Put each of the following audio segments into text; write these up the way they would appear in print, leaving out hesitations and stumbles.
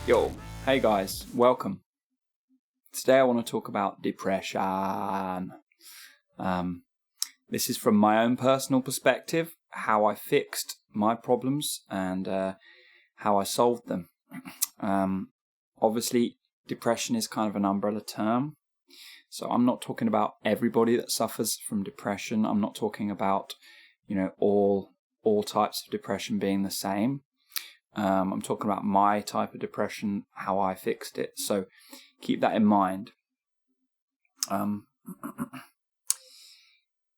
Yo, hey guys, welcome. Today I want to talk about depression. This is from my own personal perspective, how I fixed my problems and how I solved them. Obviously, depression is kind of an umbrella term. So I'm not talking about everybody that suffers from depression. I'm not talking about, all types of depression being the same. I'm talking about my type of depression, how I fixed it. So keep that in mind.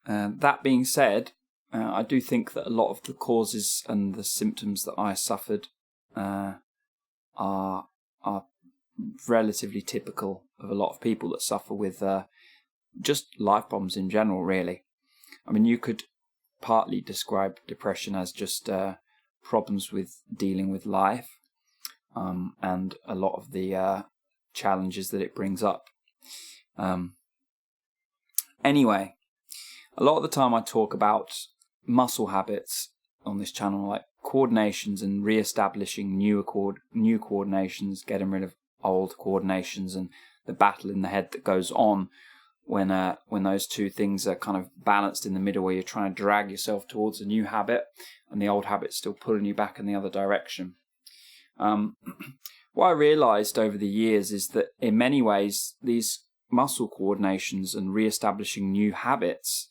That being said, I do think that a lot of the causes and the symptoms that I suffered are relatively typical of a lot of people that suffer with just life problems in general, really. I mean, you could partly describe depression as just problems with dealing with life and a lot of the challenges that it brings up. Anyway, a lot of the time I talk about muscle habits on this channel, like coordinations and re-establishing new coordinations, getting rid of old coordinations, and the battle in the head that goes on when those two things are kind of balanced in the middle, where you're trying to drag yourself towards a new habit and the old habit's still pulling you back in the other direction. What I realized over the years is that in many ways these muscle coordinations and re-establishing new habits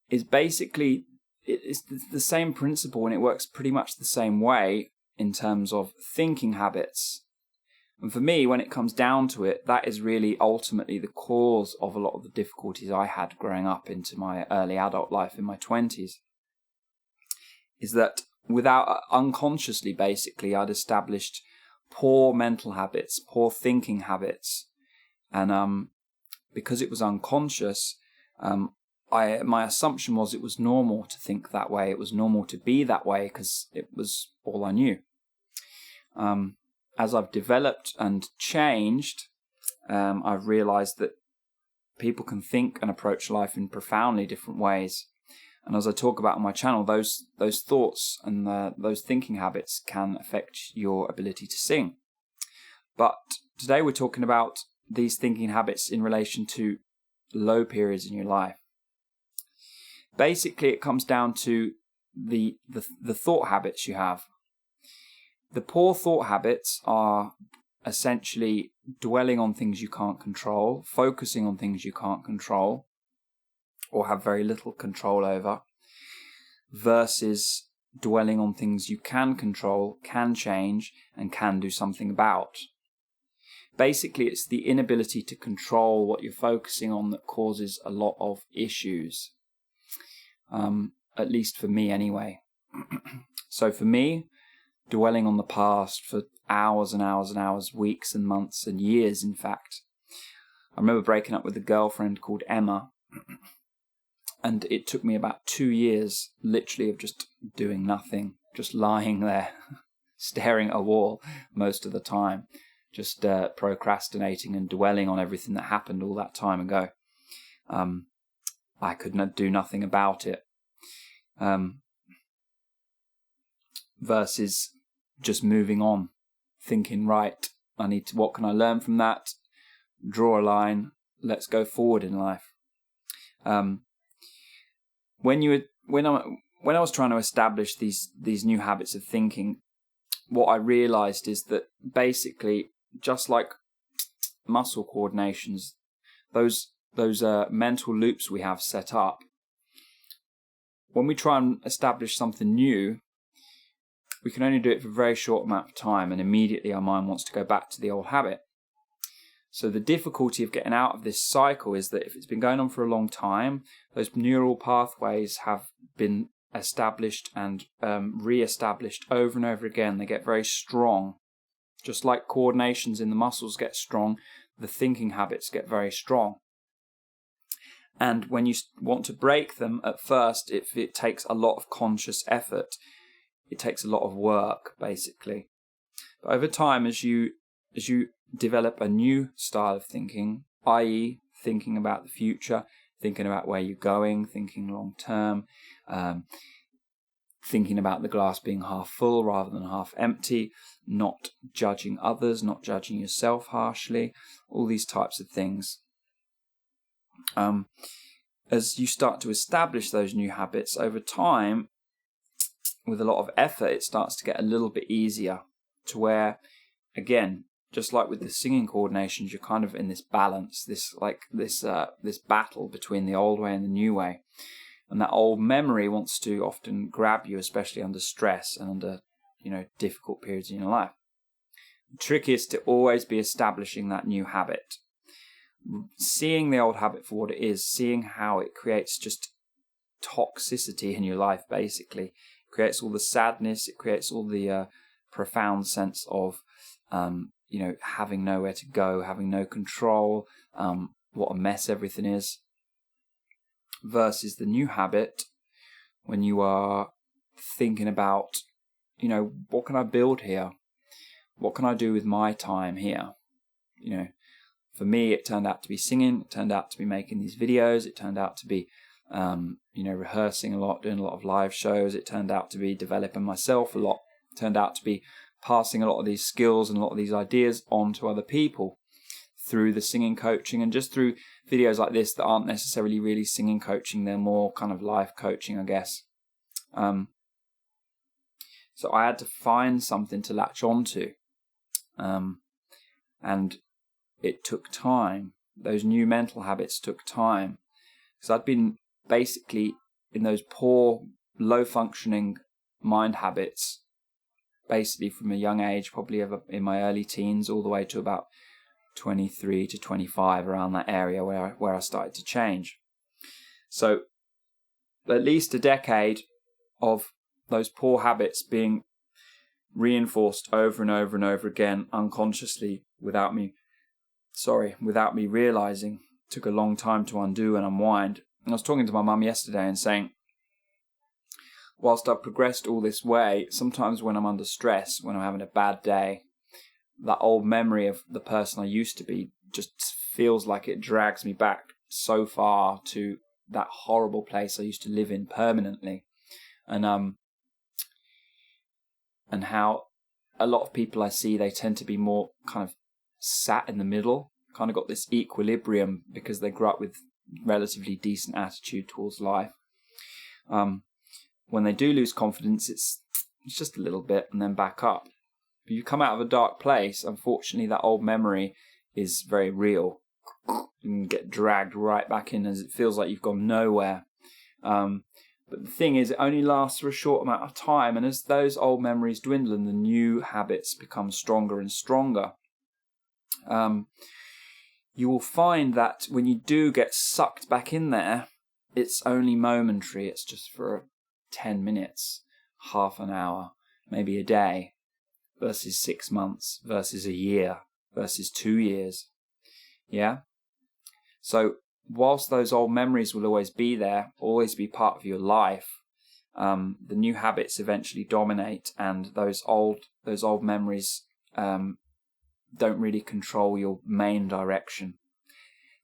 is basically it's the same principle, and it works pretty much the same way in terms of thinking habits. And for me, when it comes down to it, that is really ultimately the cause of a lot of the difficulties I had growing up into my early adult life in my 20s. Is that unconsciously, basically, I'd established poor mental habits, poor thinking habits. And because it was unconscious, my assumption was it was normal to think that way. It was normal to be that way because it was all I knew. As I've developed and changed, I've realized that people can think and approach life in profoundly different ways. And as I talk about on my channel, those thoughts and those thinking habits can affect your ability to sing. But today we're talking about these thinking habits in relation to low periods in your life. Basically, it comes down to the thought habits you have. The poor thought habits are essentially dwelling on things you can't control, focusing on things you can't control or have very little control over, versus dwelling on things you can control, can change, and can do something about. Basically, it's the inability to control what you're focusing on that causes a lot of issues. At least for me anyway. So for me, dwelling on the past for hours and hours and hours, weeks and months and years, in fact. I remember breaking up with a girlfriend called Emma, and it took me about 2 years, literally, of just doing nothing, just lying there, staring at a wall most of the time, just procrastinating and dwelling on everything that happened all that time ago. I could not do nothing about it. Versus just moving on, thinking, right, what can I learn from that? Draw a line, let's go forward in life. When I was trying to establish these new habits of thinking, what I realized is that basically, just like muscle coordinations, those mental loops we have set up, when we try and establish something new, we can only do it for a very short amount of time, and immediately our mind wants to go back to the old habit. So the difficulty of getting out of this cycle is that if it's been going on for a long time, those neural pathways have been established and re-established over and over again. They get very strong. Just like coordinations in the muscles get strong, the thinking habits get very strong. And when you want to break them at first, it takes a lot of conscious effort. It takes a lot of work, basically. But over time, as you develop a new style of thinking, i.e. thinking about the future, thinking about where you're going, thinking long term, thinking about the glass being half full rather than half empty, not judging others, not judging yourself harshly, all these types of things. As you start to establish those new habits over time, with a lot of effort, it starts to get a little bit easier, to where, again, just like with the singing coordinations, you're kind of in this balance, this battle between the old way and the new way. And that old memory wants to often grab you, especially under stress and under, difficult periods in your life. The trick is to always be establishing that new habit. Seeing the old habit for what it is, seeing how it creates just toxicity in your life, basically. It creates all the sadness, it creates all the profound sense of, having nowhere to go, having no control, what a mess everything is. Versus the new habit, when you are thinking about, what can I build here? What can I do with my time here? For me, it turned out to be singing. It turned out to be making these videos. It turned out to be, rehearsing a lot, doing a lot of live shows. It turned out to be developing myself a lot. It turned out to be passing a lot of these skills and a lot of these ideas on to other people through the singing coaching, and just through videos like this that aren't necessarily really singing coaching. They're more kind of life coaching, I guess. So I had to find something to latch onto. And it took time. Those new mental habits took time. Because I'd been basically in those poor, low-functioning mind habits, basically from a young age, probably in my early teens, all the way to about 23 to 25, around that area where I started to change. So at least a decade of those poor habits being reinforced over and over and over again unconsciously without me realizing. It took a long time to undo and unwind. And I was talking to my mum yesterday and saying, whilst I've progressed all this way, sometimes when I'm under stress, when I'm having a bad day, that old memory of the person I used to be just feels like it drags me back so far to that horrible place I used to live in permanently. And how a lot of people I see, they tend to be more kind of sat in the middle, kind of got this equilibrium because they grew up with relatively decent attitude towards life. When they do lose confidence, it's just a little bit and then back up. If you come out of a dark place, unfortunately, that old memory is very real. You can get dragged right back in as it feels like you've gone nowhere. But the thing is, it only lasts for a short amount of time, and as those old memories dwindle and the new habits become stronger and stronger, you will find that when you do get sucked back in there, it's only momentary. It's just for 10 minutes, half an hour, maybe a day, versus 6 months, versus a year, versus 2 years. Yeah? So whilst those old memories will always be there, always be part of your life, the new habits eventually dominate, and those old memories don't really control your main direction.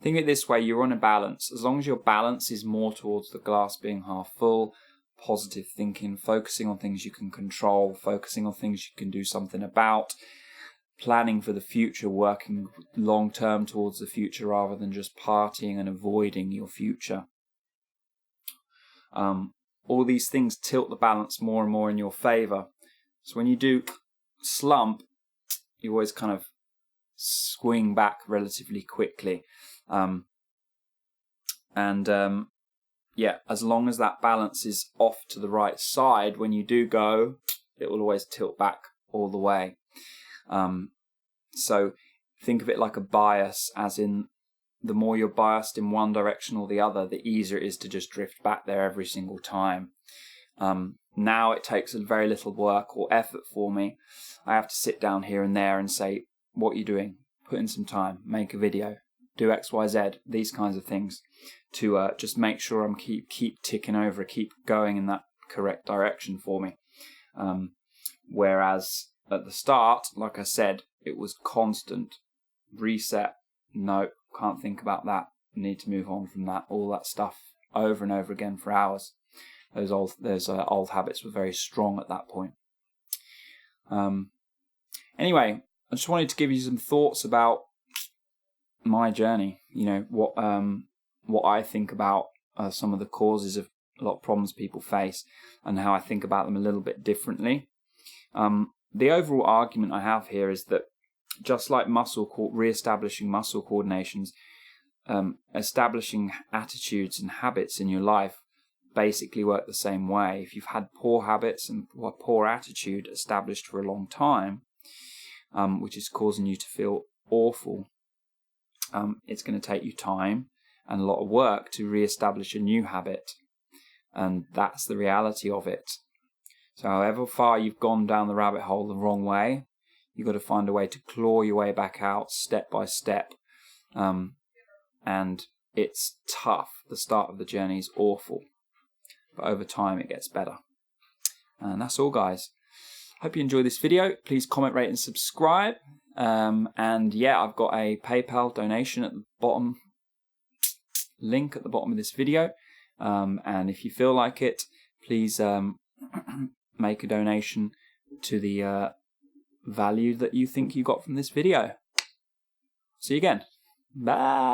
Think of it this way: you're on a balance. As long as your balance is more towards the glass being half full, positive thinking, focusing on things you can control, focusing on things you can do something about, planning for the future, working long term towards the future rather than just partying and avoiding your future. All these things tilt the balance more and more in your favor. So when you do slump, you always kind of swing back relatively quickly. As long as that balance is off to the right side, when you do go, it will always tilt back all the way. So think of it like a bias, as in the more you're biased in one direction or the other, the easier it is to just drift back there every single time. Now it takes very little work or effort for me. I have to sit down here and there and say, what are you doing? Put in some time, make a video, do X, Y, Z, these kinds of things, to just make sure I'm keep ticking over, keep going in that correct direction for me. Whereas at the start, like I said, it was constant reset. No, can't think about that. Need to move on from that. All that stuff over and over again for hours. those old habits were very strong at that point. Anyway, I just wanted to give you some thoughts about my journey. What I think about some of the causes of a lot of problems people face, and how I think about them a little bit differently. The overall argument I have here is that just like re-establishing muscle coordinations, establishing attitudes and habits in your life basically work the same way. If you've had poor habits and a poor attitude established for a long time, which is causing you to feel awful, it's going to take you time and a lot of work to re-establish a new habit. And that's the reality of it. So however far you've gone down the rabbit hole the wrong way, you've got to find a way to claw your way back out step by step. And it's tough. The start of the journey is awful. But over time it gets better. And that's all, guys. Hope you enjoyed this video. Please comment, rate and subscribe. And yeah, I've got a PayPal donation at the bottom, link at the bottom of this video. And if you feel like it, please make a donation to the value that you think you got from this video. See you again. Bye.